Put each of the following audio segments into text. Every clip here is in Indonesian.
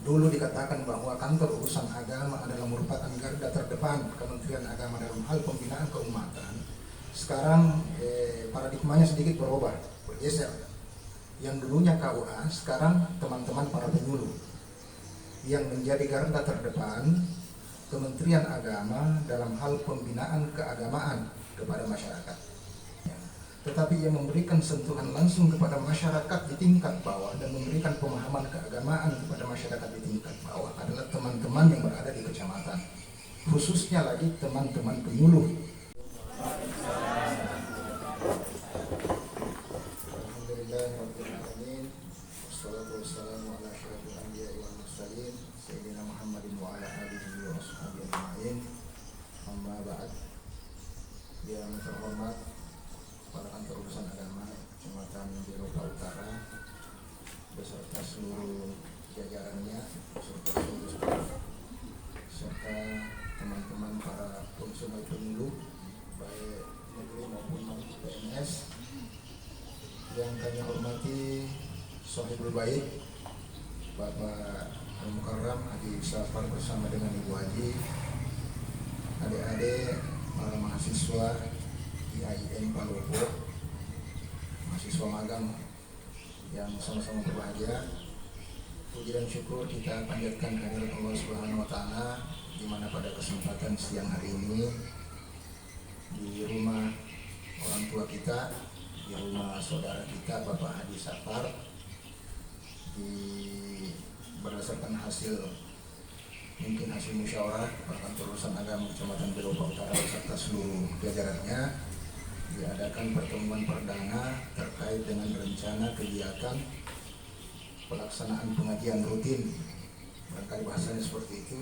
Dulu dikatakan bahwa kantor urusan agama adalah merupakan garda terdepan Kementerian Agama dalam hal pembinaan keumatan. Sekarang paradigmanya sedikit berubah, bergeser. Yang dulunya KUA, sekarang teman-teman para penyuluh yang menjadi garda terdepan Kementerian Agama dalam hal pembinaan keagamaan kepada masyarakat. Tetapi yang memberikan sentuhan langsung kepada masyarakat di tingkat bawah dan memberikan pemahaman keagamaan kepada masyarakat di tingkat bawah adalah teman-teman yang berada di kecamatan, khususnya lagi teman-teman penyuluh. Alhamdulillahirrahmanirrahim. Wassalatu wassalamu ala asyrafil anbiya'i wal mursalin sayyidina Muhammadin wa ala alihi wa ashabihi ajma'in. Amma ba'd. Yang terhormat Kepala Kantor Urusan Agama Kecamatan Biroka Utara beserta seluruh jajarannya, serta teman-teman para konsumen penyuluh baik negeri maupun PNS yang kami hormati, Sohibul Baik Bapak Al-Mukarram Haji Safar bersama dengan Ibu Haji, adik-adik para mahasiswa IAIN Palopo, mahasiswa magang yang sama-sama berbahagia. Puji dan syukur kita panjatkan kehadirat Allah Subhanahu wa taala di mana pada kesempatan siang hari ini di rumah orang tua kita, di rumah saudara kita Bapak Haji Safar, berdasarkan hasil musyawarah Kepala Kantor Urusan Agama Kecamatan Biroka Utara beserta seluruh jajarannya, diadakan pertemuan perdana terkait dengan rencana kegiatan pelaksanaan pengajian rutin, barangkali bahasanya seperti itu,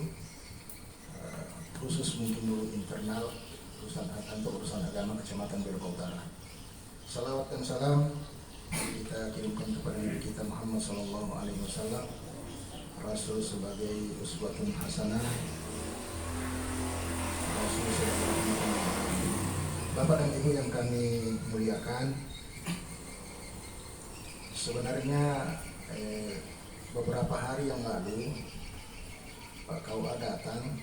khusus mungkin dulu internal kantor urusan agama Kecamatan Biroka Utara. Salawat dan salam kita kirimkan kepada Nabi kita Muhammad SAW, Rasul sebagai uswatun hasanah, Rasul sebagai Bapak dan Ibu yang kami muliakan, sebenarnya beberapa hari yang lalu Pak KUA datang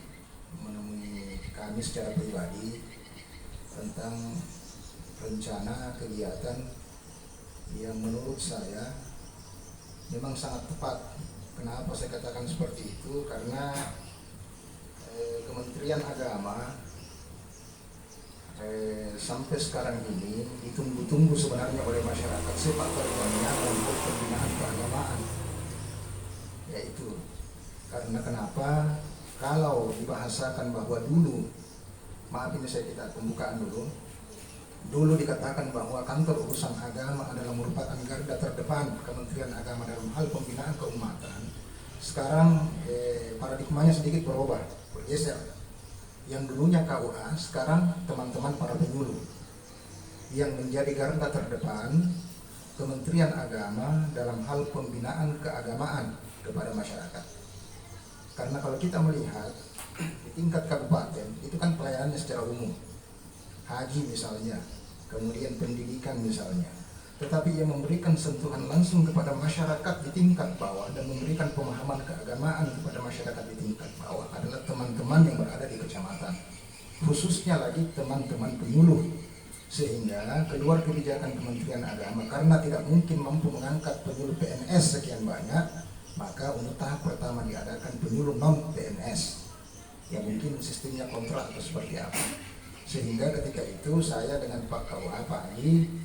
menemui kami secara pribadi tentang rencana kegiatan yang menurut saya memang sangat tepat. Kenapa saya katakan seperti itu? Karena Kementerian Agama sampai sekarang ini ditunggu-tunggu sebenarnya oleh masyarakat sepak terjangnya untuk pembinaan keagamaan, yaitu karena kenapa kalau dibahasakan bahwa dulu, maaf ini kita pembukaan dulu dikatakan bahwa kantor urusan agama adalah merupakan garda terdepan Kementerian Agama dalam hal pembinaan keumatan. Sekarang paradigmanya sedikit berubah, bergeser. Yang dulunya KUA, sekarang teman-teman para penyuluh yang menjadi garda terdepan Kementerian Agama dalam hal pembinaan keagamaan kepada masyarakat. Karena kalau kita melihat di tingkat kabupaten itu kan pelayanannya secara umum, haji misalnya, kemudian pendidikan misalnya. Tetapi yang memberikan sentuhan langsung kepada masyarakat di tingkat bawah dan memberikan pemahaman keagamaan kepada masyarakat di tingkat bawah adalah teman-teman yang berada di kecamatan, khususnya lagi teman-teman penyuluh. Sehingga keluar kebijakan Kementerian Agama, karena tidak mungkin mampu mengangkat penyuluh PNS sekian banyak, maka untuk tahap pertama diadakan penyuluh non PNS yang mungkin sistemnya kontrak atau seperti apa. Sehingga ketika itu saya dengan Pak KUA, Pak Haji,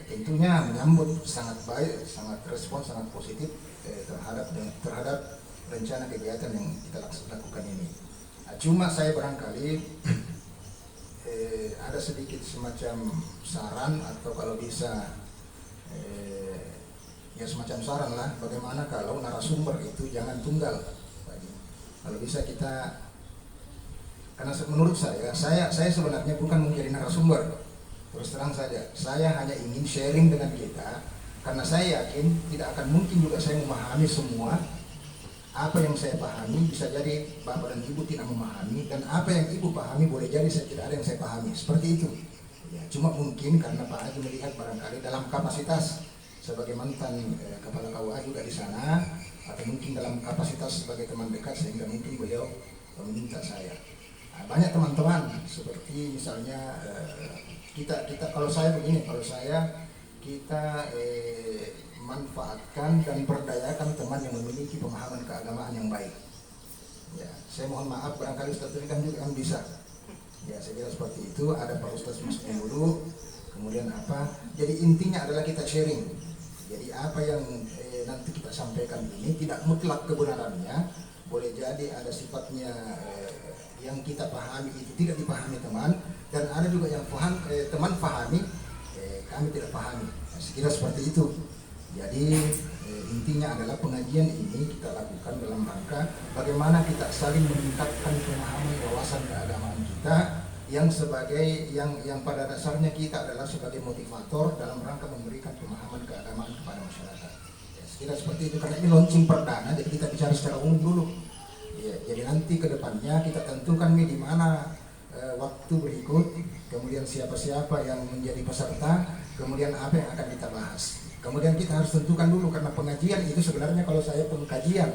tentunya menyambut sangat baik, sangat respon, sangat positif terhadap rencana kegiatan yang kita lakukan ini. Nah, cuma saya barangkali ada sedikit semacam saran atau kalau bisa ya semacam saran lah, bagaimana kalau narasumber itu jangan tunggal. Kalau bisa kita, karena menurut saya sebenarnya bukan menjadi narasumber. Terus terang saja, saya hanya ingin sharing dengan kita, karena saya yakin tidak akan mungkin juga saya memahami semua. Apa yang saya pahami bisa jadi Bapak dan Ibu tidak memahami, dan apa yang Ibu pahami boleh jadi saya tidak ada yang saya pahami. Seperti itu. Ya, cuma mungkin karena Pak Haji melihat barangkali dalam kapasitas sebagai mantan Kepala KUA juga di sana, atau mungkin dalam kapasitas sebagai teman dekat sehingga mungkin beliau meminta saya. Nah, banyak teman-teman seperti misalnya kita kalau saya begini, kita manfaatkan dan berdayakan teman yang memiliki pemahaman keagamaan yang baik. Ya, saya mohon maaf barangkali Ustaz ini kan juga kan bisa. Ya, saya kira seperti itu. Ada Pak Ustaz masuk dulu, kemudian apa? Jadi intinya adalah kita sharing. Jadi apa yang nanti kita sampaikan ini tidak mutlak kebenarannya, boleh jadi ada sifatnya yang kita pahami itu tidak dipahami teman, dan ada juga yang teman pahami kami tidak pahami. Nah, saya kira seperti itu. Jadi intinya adalah pengajian ini kita lakukan dalam rangka bagaimana kita saling meningkatkan pemahaman wawasan keagamaan kita yang pada dasarnya kita adalah sebagai motivator dalam rangka memberikan pemahaman keagamaan kepada masyarakat. Ya, sekira seperti itu, karena ini launching perdana, jadi kita bicara secara umum dulu. Ya, jadi nanti ke depannya kita tentukan di mana waktu berikut, kemudian siapa-siapa yang menjadi peserta, kemudian apa yang akan kita bahas. Kemudian kita harus tentukan dulu, karena pengajian itu sebenarnya kalau saya pengkajian.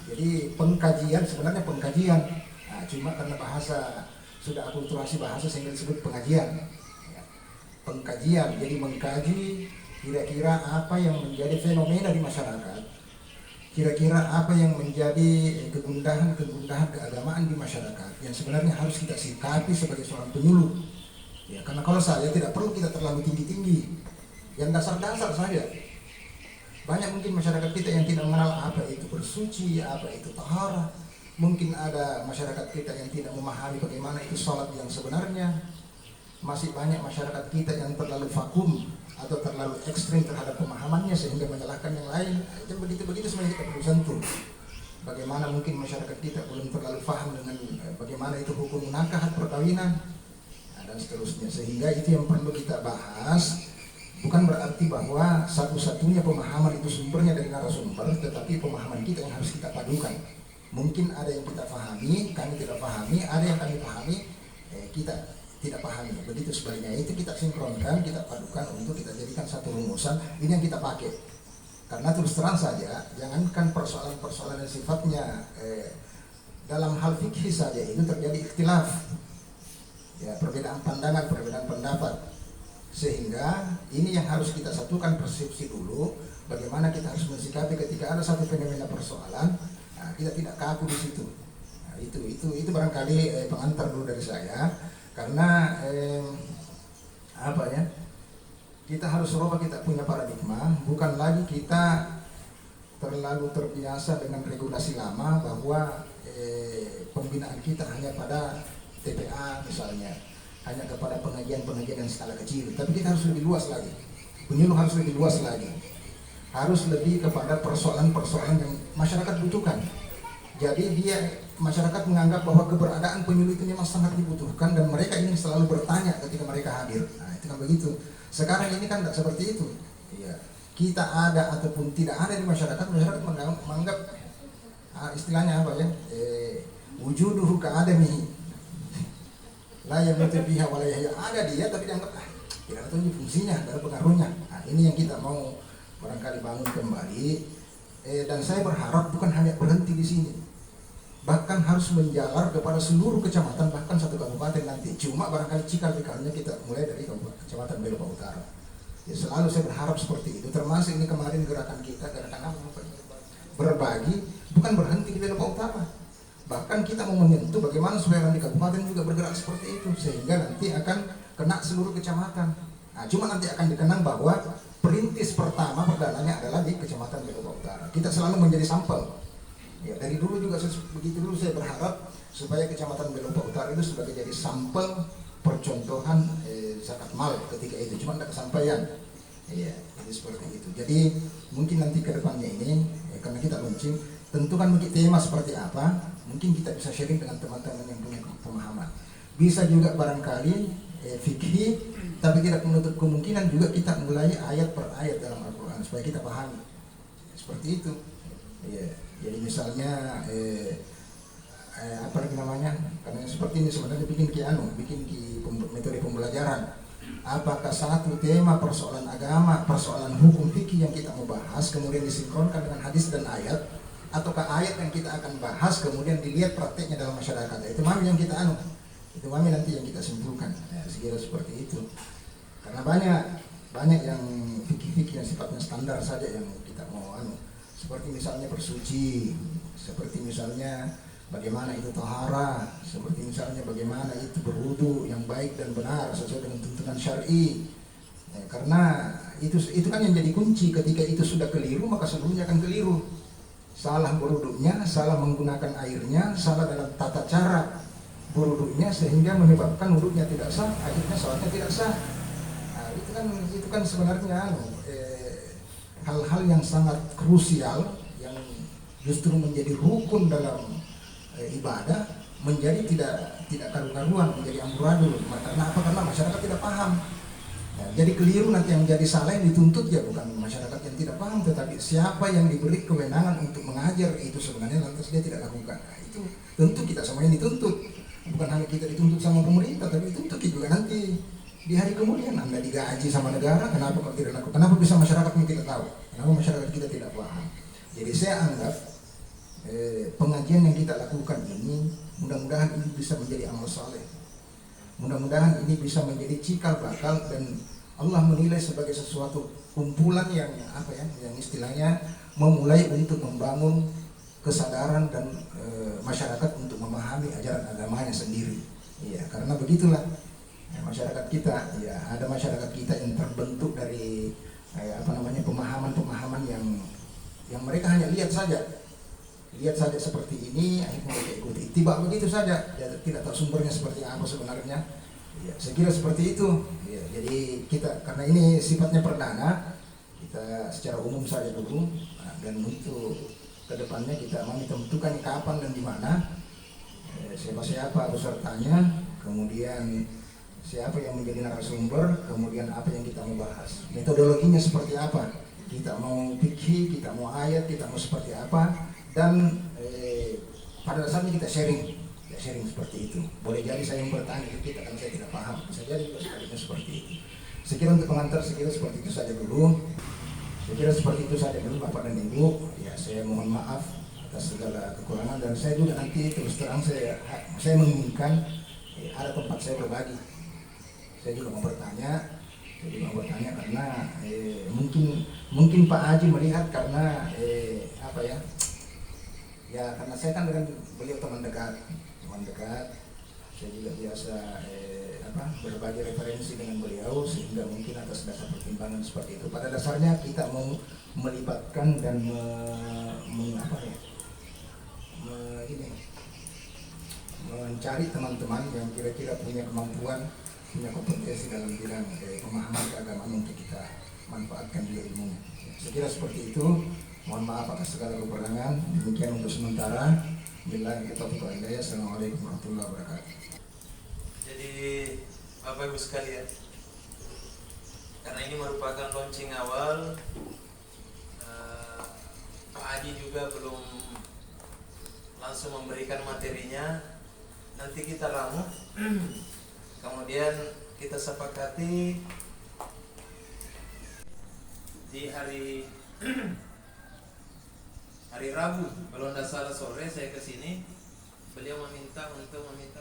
Jadi pengkajian sebenarnya pengkajian. Nah, cuma karena bahasa sudah akulturasi bahasa sehingga disebut pengajian. Ya, pengkajian, jadi mengkaji kira-kira apa yang menjadi fenomena di masyarakat. Kira-kira apa yang menjadi kegundahan keagamaan di masyarakat yang sebenarnya harus kita sikapi sebagai seorang penyuluh. Ya, karena kalau saya tidak perlu kita terlalu tinggi-tinggi. Yang dasar-dasar saja. Banyak mungkin masyarakat kita yang tidak mengenal apa itu bersuci, apa itu taharah. Mungkin ada masyarakat kita yang tidak memahami bagaimana itu sholat yang sebenarnya. Masih banyak masyarakat kita yang terlalu vakum atau terlalu ekstrim terhadap pemahamannya sehingga menyalahkan yang lain. Itu begitu sebenarnya kita perlu sentuh. Bagaimana mungkin masyarakat kita belum terlalu paham dengan bagaimana itu hukum nakahat perkawinan, dan seterusnya. Sehingga itu yang perlu kita bahas. Bukan berarti bahwa satu-satunya pemahaman itu sumbernya dari narasumber, tetapi pemahaman kita yang harus kita padukan. Mungkin ada yang kita pahami, kami tidak pahami, ada yang kami pahami, kita tidak pahami. Begitu sebaliknya, itu kita sinkronkan, kita padukan untuk kita jadikan satu rumusan. Ini yang kita pakai. Karena terus terang saja, jangankan persoalan-persoalan yang sifatnya dalam hal fikih saja itu terjadi ikhtilaf. Ya, perbedaan pandangan, perbedaan pendapat. Sehingga ini yang harus kita satukan persepsi dulu, bagaimana kita harus mensikapi ketika ada satu fenomena persoalan. Nah, kita tidak kaku di situ. Nah, itu barangkali pengantar dulu dari saya, karena kita harus rubah kita punya paradigma, bukan lagi kita terlalu terbiasa dengan regulasi lama bahwa pembinaan kita hanya pada TPA misalnya, hanya kepada pengajian-pengajian yang skala kecil. Tapi kita harus lebih luas lagi. Penyuluh harus lebih luas lagi. Harus lebih kepada persoalan-persoalan yang masyarakat butuhkan. Jadi masyarakat menganggap bahwa keberadaan penyuluh itu memang sangat dibutuhkan dan mereka ingin selalu bertanya ketika mereka hadir. Nah, itu kan begitu. Sekarang ini kan tidak seperti itu. Iya. Kita ada ataupun tidak ada di masyarakat menganggap istilahnya apa ya? Wujuduhu ka'adamihi. Lah yang pihak walayah ada dia tapi dianggap tidak tahu ini fungsinya, ada pengaruhnya. Nah, ini yang kita mau barangkali bangun kembali. Dan saya berharap bukan hanya berhenti di sini, bahkan harus menjalar kepada seluruh kecamatan, bahkan satu kabupaten nanti. Cuma barangkali cikal-bakalnya kita mulai dari kecamatan Belopa Utara. Ya, selalu saya berharap seperti itu. Termasuk ini kemarin gerakan kita, gerakan apa? Berbagi, bukan berhenti di Belopa Utara. Bahkan kita mau menyentuh bagaimana supaya orang di kabupaten juga bergerak seperti itu, sehingga nanti akan kena seluruh kecamatan. Nah, cuma nanti akan dikenang bahwa perintis pertama perdananya adalah di Kecamatan Belopa Utara. Kita selalu menjadi sampel. Ya, dari dulu juga begitu dulu saya berharap supaya Kecamatan Belopa Utara itu sebagai jadi sampel percontohan zakat mal ketika itu, cuma tidak kesampaian. Iya, jadi seperti itu. Jadi mungkin nanti ke depannya ini karena kita launching, tentukan mungkin tema seperti apa. Mungkin kita bisa sharing dengan teman-teman yang punya pemahaman. Bisa juga barangkali fikih, tapi tidak menutup kemungkinan juga kita mulai ayat per ayat dalam Al-Quran supaya kita pahami. Seperti itu. Ya, jadi misalnya apa lagi namanya? Karena seperti ini sebenarnya bikin ki metode pembelajaran. Apakah satu tema persoalan agama, persoalan hukum fikih yang kita mau bahas kemudian disinkronkan dengan hadis dan ayat, ataukah ayat yang kita akan bahas kemudian dilihat prakteknya dalam masyarakat? Itu mami yang kita itu mami nanti yang kita simpulkan. Ya, sekira seperti itu. Karena banyak yang fikih-fikih yang sifatnya standar saja yang kita mau seperti misalnya bersuci, seperti misalnya bagaimana itu tahara, seperti misalnya bagaimana itu berwudu yang baik dan benar sesuai dengan tuntunan syar'i. Ya, karena itu kan yang jadi kunci. Ketika itu sudah keliru, maka seluruhnya akan keliru. Salah berwudunya, salah menggunakan airnya, salah dalam tata cara berwudunya sehingga menyebabkan wudunya tidak sah, akhirnya salatnya tidak sah. Nah, itu kan sebenarnya hal-hal yang sangat krusial yang justru menjadi rukun dalam ibadah menjadi tidak karu-karuan, menjadi amburadul. Karena apa? Karena masyarakat tidak paham. Ya, jadi keliru nanti yang menjadi salah yang dituntut ya bukan masyarakat yang tidak paham, tetapi siapa yang diberi kewenangan untuk mengajar itu sebenarnya lantas dia tidak lakukan. Nah, itu tentu kita semuanya dituntut. Bukan hanya kita dituntut sama pemerintah, tapi dituntut juga nanti di hari kemudian. Anda digaji sama negara, kenapa kok tidak lakukan? Kenapa bisa masyarakat ini tidak tahu? Kenapa masyarakat kita tidak paham? Jadi saya anggap pengajian yang kita lakukan ini mudah-mudahan ini bisa menjadi amal saleh, mudah-mudahan ini bisa menjadi cikal bakal dan Allah menilai sebagai sesuatu kumpulan yang yang istilahnya memulai untuk membangun kesadaran dan masyarakat untuk memahami ajaran agamanya sendiri. Iya, karena begitulah masyarakat kita. Ya, ada masyarakat kita yang terbentuk dari pemahaman-pemahaman yang mereka hanya lihat saja seperti ini, akhirnya mereka ikuti. Tiba begitu saja, ya, tidak tahu sumbernya seperti apa sebenarnya. Ya, saya kira seperti itu. Ya, jadi kita karena ini sifatnya perdana, kita secara umum saja dulu, dan untuk kedepannya kita mau tentukan kapan dan di mana, siapa pesertanya, kemudian siapa yang menjadi narasumber, kemudian apa yang kita mau bahas, metodologinya seperti apa, kita mau fikih, kita mau ayat, kita mau seperti apa. Dan pada dasarnya kita sharing seperti itu. Boleh jadi saya yang bertanya ke kita karena saya tidak paham, bisa jadi juga sebaliknya seperti itu. Sekira untuk pengantar, sekira seperti itu saja dulu. Bapak dan Ibu. Ya, saya mohon maaf atas segala kekurangan dan saya juga nanti terus terang saya menginginkan ada tempat saya berbagi. Saya juga mau bertanya karena mungkin Pak Haji melihat karena karena saya kan dengan beliau teman dekat, saya juga biasa berbagi referensi dengan beliau sehingga mungkin atas dasar pertimbangan seperti itu. Pada dasarnya kita mau melibatkan dan mencari teman-teman yang kira-kira punya kemampuan, punya kompetensi dalam bidang pemahaman keagamaan untuk kita manfaatkan juga ilmunya. Saya kira seperti itu. Mohon maaf atas segala kekurangan. Demikian untuk sementara. Billahi taufiq wal hidayah. Assalamualaikum warahmatullahi wabarakatuh. Jadi Bapak Ibu sekalian, karena ini merupakan launching awal, Pak Haji juga belum langsung memberikan materinya. Nanti kita ramu, kemudian kita sepakati di hari Rabu, kalau tidak salah sore saya ke sini, beliau meminta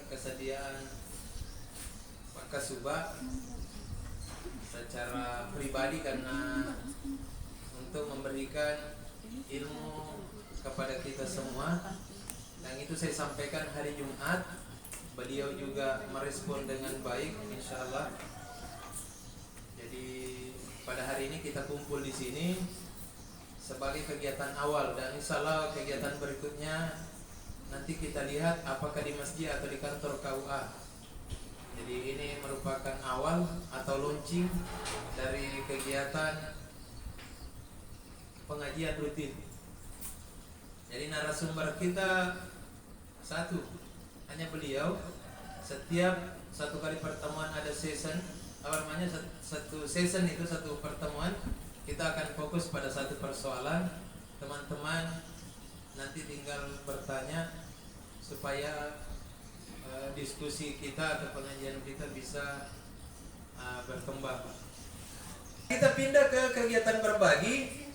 kesediaan Pak Kasubag secara pribadi karena untuk memberikan ilmu kepada kita semua, dan itu saya sampaikan hari Jumat. Beliau juga merespon dengan baik, insya Allah. Jadi pada hari ini kita kumpul di sini sebagai kegiatan awal, dan insya Allah kegiatan berikutnya nanti kita lihat apakah di masjid atau di kantor KUA. Jadi ini merupakan awal atau launching dari kegiatan pengajian rutin. Jadi narasumber kita satu, hanya beliau. Setiap satu kali pertemuan ada session, satu session itu satu pertemuan. Kita akan fokus pada satu persoalan. Teman-teman nanti tinggal bertanya supaya diskusi kita atau pengajian kita bisa berkembang. Kita pindah ke kegiatan berbagi.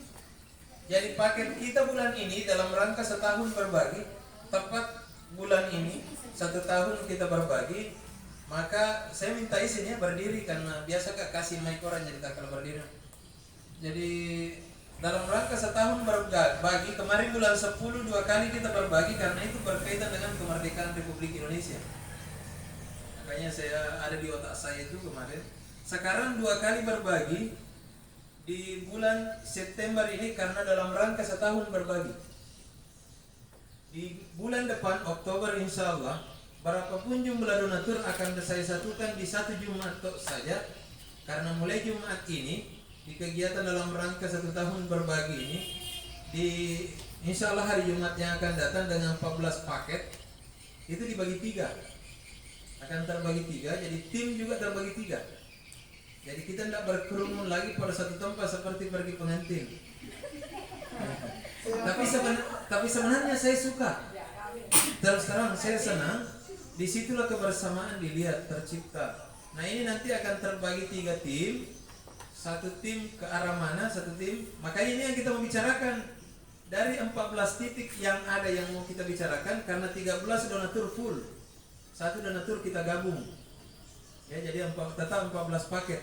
Jadi paket kita bulan ini dalam rangka setahun berbagi, tepat bulan ini 1 tahun kita berbagi. Maka saya minta izinnya berdiri karena biasa Kak kasih mic orang jadi tak kalau berdiri. Jadi dalam rangka setahun berbagi, kemarin bulan 10 2 kali kita berbagi karena itu berkaitan dengan kemerdekaan Republik Indonesia. Makanya saya ada di otak saya itu kemarin. Sekarang 2 kali berbagi di bulan September ini karena dalam rangka setahun berbagi. Di bulan depan Oktober insya Allah berapapun jumlah donatur akan saya satukan di 1 Jumat saja. Karena mulai Jumat ini di kegiatan dalam rangka 1 tahun berbagi ini, di insya Allah hari Jumat yang akan datang dengan 14 paket itu dibagi 3, akan terbagi 3. Jadi tim juga terbagi 3. Jadi kita tidak berkerumun lagi pada satu tempat seperti pergi pengantin. Tapi sebenarnya saya suka. Terus terang saya senang. Disitulah kebersamaan dilihat tercipta. Nah ini nanti akan terbagi 3 tim. 1 tim ke arah mana, 1 tim. Makanya ini yang kita mau bicarakan. Dari 14 titik yang ada yang mau kita bicarakan, karena 13 donatur full, 1 donatur kita gabung. Ya, jadi tetap 14 paket.